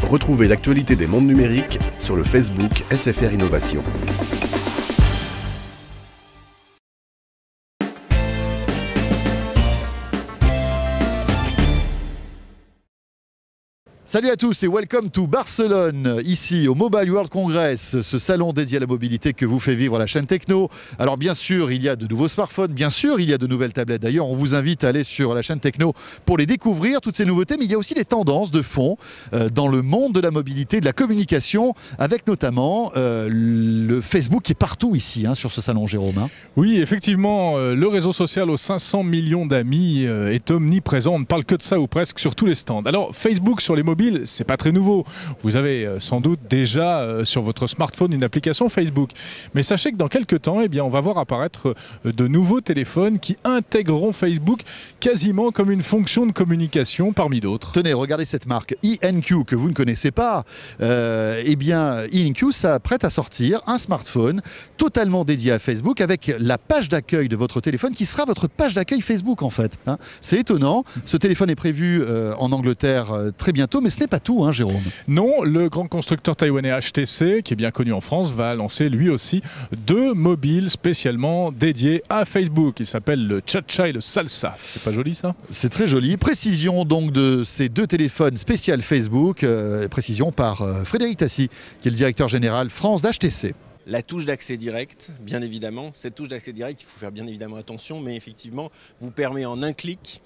Retrouvez l'actualité des mondes numériques sur le Facebook SFR Innovation. Salut à tous et welcome to Barcelone, ici au Mobile World Congress, ce salon dédié à la mobilité que vous fait vivre la chaîne Techno. Alors bien sûr, il y a de nouveaux smartphones, bien sûr, il y a de nouvelles tablettes. D'ailleurs, on vous invite à aller sur la chaîne Techno pour les découvrir, toutes ces nouveautés. Mais il y a aussi des tendances de fond dans le monde de la mobilité, de la communication, avec notamment le Facebook qui est partout ici, sur ce salon, Jérôme. Oui, effectivement, le réseau social aux 500 millions d'amis est omniprésent. On ne parle que de ça ou presque sur tous les stands. Alors, Facebook sur les mobiles, c'est pas très nouveau. Vous avez sans doute déjà sur votre smartphone une application Facebook. Mais sachez que dans quelques temps, on va voir apparaître de nouveaux téléphones qui intégreront Facebook quasiment comme une fonction de communication parmi d'autres. Tenez, regardez cette marque eNQ que vous ne connaissez pas. eNQ s'apprête à sortir un smartphone totalement dédié à Facebook avec la page d'accueil de votre téléphone qui sera votre page d'accueil Facebook en fait. C'est étonnant. Ce téléphone est prévu en Angleterre très bientôt. Mais ce n'est pas tout, Jérôme. Non, le grand constructeur taïwanais HTC, qui est bien connu en France, va lancer lui aussi 2 mobiles spécialement dédiés à Facebook. Il s'appelle le Cha-Cha et le Salsa. C'est pas joli ça? C'est très joli. Précision donc de ces 2 téléphones spécial Facebook. Précision par Frédéric Tassi, qui est le directeur général France d'HTC. La touche d'accès direct, bien évidemment. Cette touche d'accès direct, il faut faire bien évidemment attention, mais effectivement, vous permet en un clic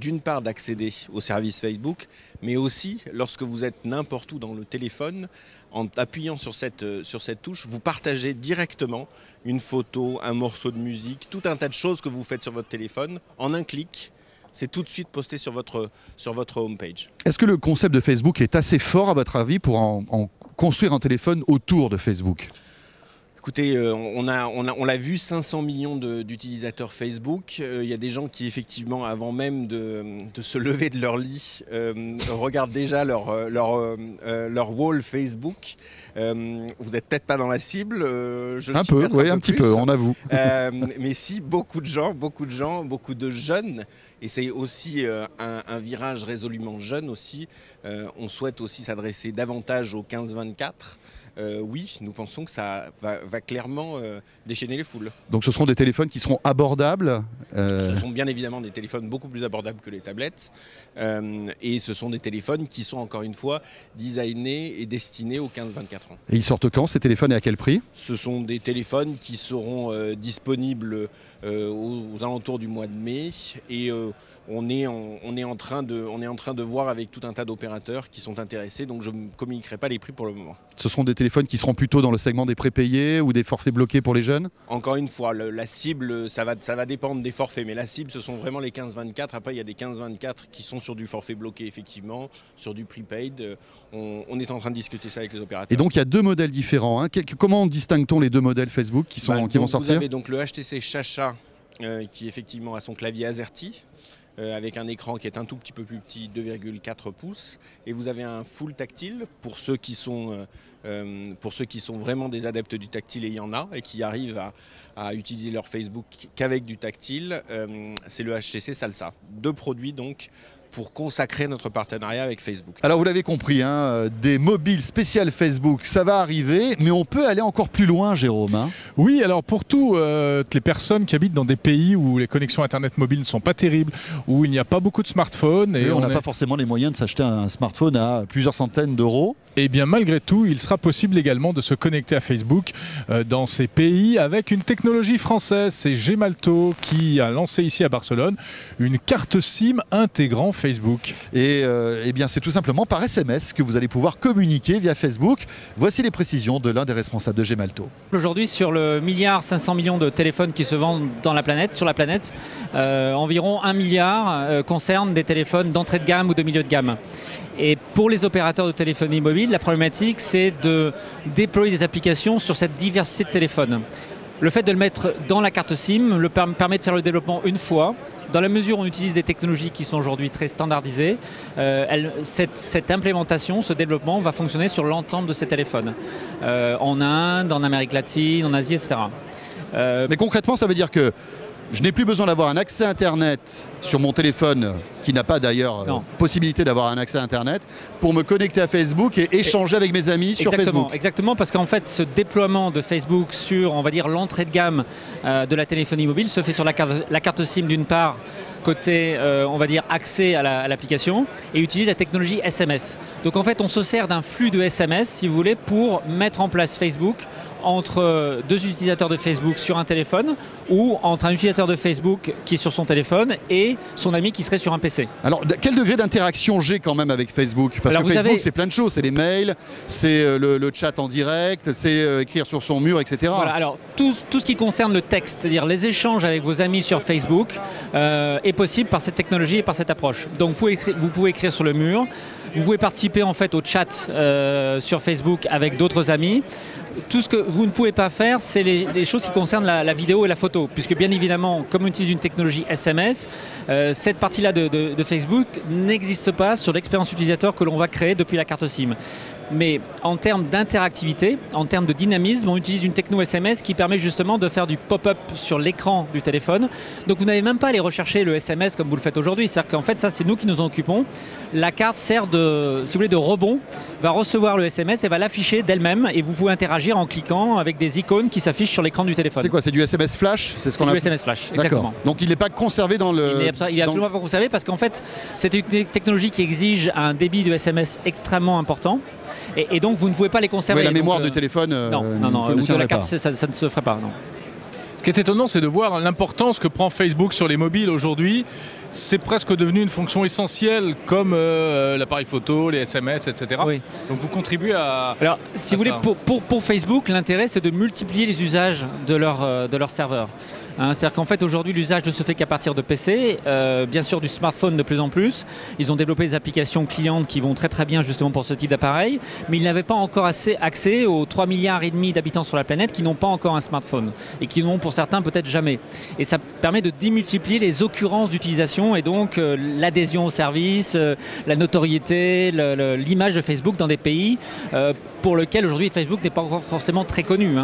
d'une part d'accéder au service Facebook, mais aussi lorsque vous êtes n'importe où dans le téléphone, en appuyant sur cette touche, vous partagez directement une photo, un morceau de musique, tout un tas de choses que vous faites sur votre téléphone. En un clic, c'est tout de suite posté sur votre homepage. Est-ce que le concept de Facebook est assez fort à votre avis pour en construire un téléphone autour de Facebook ? Écoutez, on l'a vu, 500 millions d'utilisateurs Facebook. Il y a des gens qui, effectivement, avant même de se lever de leur lit, regardent déjà leur wall Facebook. Vous n'êtes peut-être pas dans la cible. Un peu, oui, un petit peu, on avoue. Mais si, beaucoup de gens, beaucoup de jeunes, et c'est aussi un virage résolument jeune aussi, on souhaite aussi s'adresser davantage aux 15-24. Oui, nous pensons que ça va clairement déchaîner les foules. Donc ce seront des téléphones qui seront abordables Ce sont bien évidemment des téléphones beaucoup plus abordables que les tablettes. Et ce sont des téléphones qui sont encore une fois designés et destinés aux 15-24 ans. Et ils sortent quand ces téléphones et à quel prix? Ce sont des téléphones qui seront disponibles aux alentours du mois de mai. Et on est en train de voir avec tout un tas d'opérateurs qui sont intéressés. Donc je ne communiquerai pas les prix pour le moment. Ce seront des téléphones qui seront plutôt dans le segment des prépayés ou des forfaits bloqués pour les jeunes? Encore une fois, la cible, ça va dépendre des forfaits, mais la cible, ce sont vraiment les 15-24. Après, il y a des 15-24 qui sont sur du forfait bloqué, effectivement, sur du prepaid. On est en train de discuter ça avec les opérateurs. Et donc, il y a 2 modèles différents. Comment distingue-t-on les 2 modèles Facebook qui vont sortir? Vous avez donc le HTC Cha-Cha, qui effectivement a son clavier AZERTY, avec un écran qui est un tout petit peu plus petit, 2,4 pouces, et vous avez un full tactile pour ceux qui sont vraiment des adeptes du tactile, et il y en a, et qui arrivent à utiliser leur Facebook qu'avec du tactile. C'est le HTC Salsa. 2 produits donc pour consacrer notre partenariat avec Facebook. Alors vous l'avez compris, des mobiles spécial Facebook, ça va arriver, mais on peut aller encore plus loin, Jérôme. Oui, alors pour toutes les personnes qui habitent dans des pays où les connexions Internet mobiles ne sont pas terribles, où il n'y a pas beaucoup de smartphones. Et on n'a pas forcément les moyens de s'acheter un smartphone à plusieurs centaines d'euros. Et bien malgré tout, il sera possible également de se connecter à Facebook dans ces pays avec une technologie française. C'est Gemalto qui a lancé ici à Barcelone une carte SIM intégrant Facebook. Et bien c'est tout simplement par SMS que vous allez pouvoir communiquer via Facebook. Voici les précisions de l'un des responsables de Gemalto. Aujourd'hui, sur le 1,5 milliard de téléphones qui se vendent sur la planète, environ 1 milliard concerne des téléphones d'entrée de gamme ou de milieu de gamme. Et pour les opérateurs de téléphonie mobile, la problématique, c'est de déployer des applications sur cette diversité de téléphones. Le fait de le mettre dans la carte SIM permet de faire le développement une fois. Dans la mesure où on utilise des technologies qui sont aujourd'hui très standardisées, cette implémentation, ce développement va fonctionner sur l'ensemble de ces téléphones. En Inde, en Amérique latine, en Asie, etc. Mais concrètement, ça veut dire que je n'ai plus besoin d'avoir un accès Internet sur mon téléphone, qui n'a pas d'ailleurs possibilité d'avoir un accès Internet, pour me connecter à Facebook et échanger avec mes amis sur Facebook. Exactement, parce qu'en fait, ce déploiement de Facebook sur, on va dire, l'entrée de gamme de la téléphonie mobile se fait sur la carte SIM d'une part, côté, on va dire, accès à l'application, et utilise la technologie SMS. Donc en fait, on se sert d'un flux de SMS, si vous voulez, pour mettre en place Facebook entre deux utilisateurs de Facebook sur un téléphone, ou entre un utilisateur de Facebook qui est sur son téléphone et son ami qui serait sur un PC. Alors, quel degré d'interaction j'ai quand même avec Facebook? Parce que Facebook, c'est plein de choses. C'est les mails, c'est le chat en direct, c'est écrire sur son mur, etc. Voilà, alors tout ce qui concerne le texte, c'est-à-dire les échanges avec vos amis sur Facebook, est possible par cette technologie et par cette approche. Donc vous pouvez écrire sur le mur, vous pouvez participer en fait au chat sur Facebook avec d'autres amis. Tout ce que vous ne pouvez pas faire, c'est les choses qui concernent la vidéo et la photo. Puisque bien évidemment, comme on utilise une technologie SMS, cette partie-là de Facebook n'existe pas sur l'expérience utilisateur que l'on va créer depuis la carte SIM. Mais en termes d'interactivité, en termes de dynamisme, on utilise une techno SMS qui permet justement de faire du pop-up sur l'écran du téléphone. Donc vous n'avez même pas à aller rechercher le SMS comme vous le faites aujourd'hui. C'est-à-dire qu'en fait, ça, c'est nous qui nous en occupons. La carte sert de, si vous voulez, de rebond, va recevoir le SMS et va l'afficher d'elle-même. Et vous pouvez interagir en cliquant avec des icônes qui s'affichent sur l'écran du téléphone. C'est quoi? C'est du SMS flash? C'est ce qu'on appelle du SMS flash, exactement. Donc il n'est pas conservé dans le... Il n'est absolument pas conservé parce qu'en fait, c'est une technologie qui exige un débit de SMS extrêmement important. Et donc vous ne pouvez pas les conserver. Oui, la mémoire du téléphone ou de la carte, ça ne se ferait pas. Non. Ce qui est étonnant, c'est de voir l'importance que prend Facebook sur les mobiles aujourd'hui. C'est presque devenu une fonction essentielle comme l'appareil photo, les SMS, etc. Oui. Donc vous contribuez à... Alors, si vous voulez, pour Facebook, l'intérêt, c'est de multiplier les usages de leur serveur. C'est-à-dire qu'en fait, aujourd'hui, l'usage ne se fait qu'à partir de PC, bien sûr du smartphone de plus en plus. Ils ont développé des applications clientes qui vont très très bien justement pour ce type d'appareil, mais ils n'avaient pas encore assez accès aux 3,5 milliards d'habitants sur la planète qui n'ont pas encore un smartphone et qui n'ont pour certains peut-être jamais. Et ça permet de démultiplier les occurrences d'utilisation et donc l'adhésion au service, la notoriété, l'image de Facebook dans des pays pour lesquels aujourd'hui Facebook n'est pas encore forcément très connu.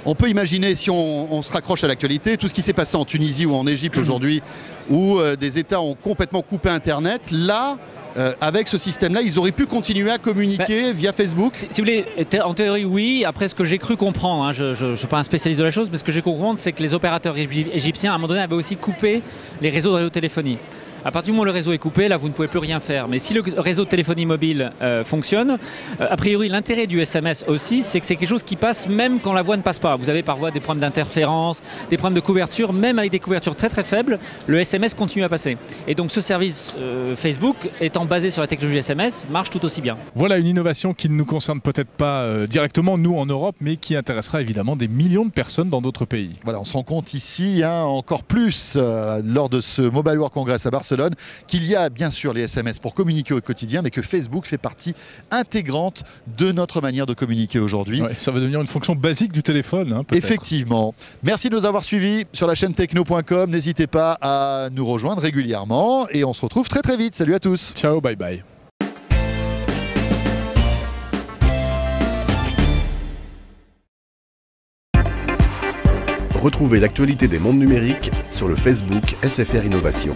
On peut imaginer, si on se raccroche à l'actualité, tout ce qui s'est passé en Tunisie ou en Égypte aujourd'hui, où des États ont complètement coupé Internet, là, avec ce système-là, ils auraient pu continuer à communiquer via Facebook? Si vous voulez, en théorie, oui. Après, ce que j'ai cru comprendre, je ne suis pas un spécialiste de la chose, mais ce que j'ai cru comprendre, c'est que les opérateurs égyptiens, à un moment donné, avaient aussi coupé les réseaux de radiotéléphonie. À partir du moment où le réseau est coupé, là, vous ne pouvez plus rien faire. Mais si le réseau de téléphonie mobile fonctionne, a priori, l'intérêt du SMS aussi, c'est que c'est quelque chose qui passe même quand la voix ne passe pas. Vous avez par voie des problèmes d'interférence, des problèmes de couverture, même avec des couvertures très très faibles, le SMS continue à passer. Et donc ce service Facebook, étant basé sur la technologie SMS, marche tout aussi bien. Voilà une innovation qui ne nous concerne peut-être pas directement, nous, en Europe, mais qui intéressera évidemment des millions de personnes dans d'autres pays. Voilà, on se rend compte ici, encore plus, lors de ce Mobile World Congress à Barcelone, qu'il y a bien sûr les SMS pour communiquer au quotidien, mais que Facebook fait partie intégrante de notre manière de communiquer aujourd'hui. Ouais, ça va devenir une fonction basique du téléphone. Effectivement. Merci de nous avoir suivis sur la chaîne techno.com. N'hésitez pas à nous rejoindre régulièrement et on se retrouve très très vite. Salut à tous. Ciao, bye bye. Retrouvez l'actualité des mondes numériques sur le Facebook SFR Innovation.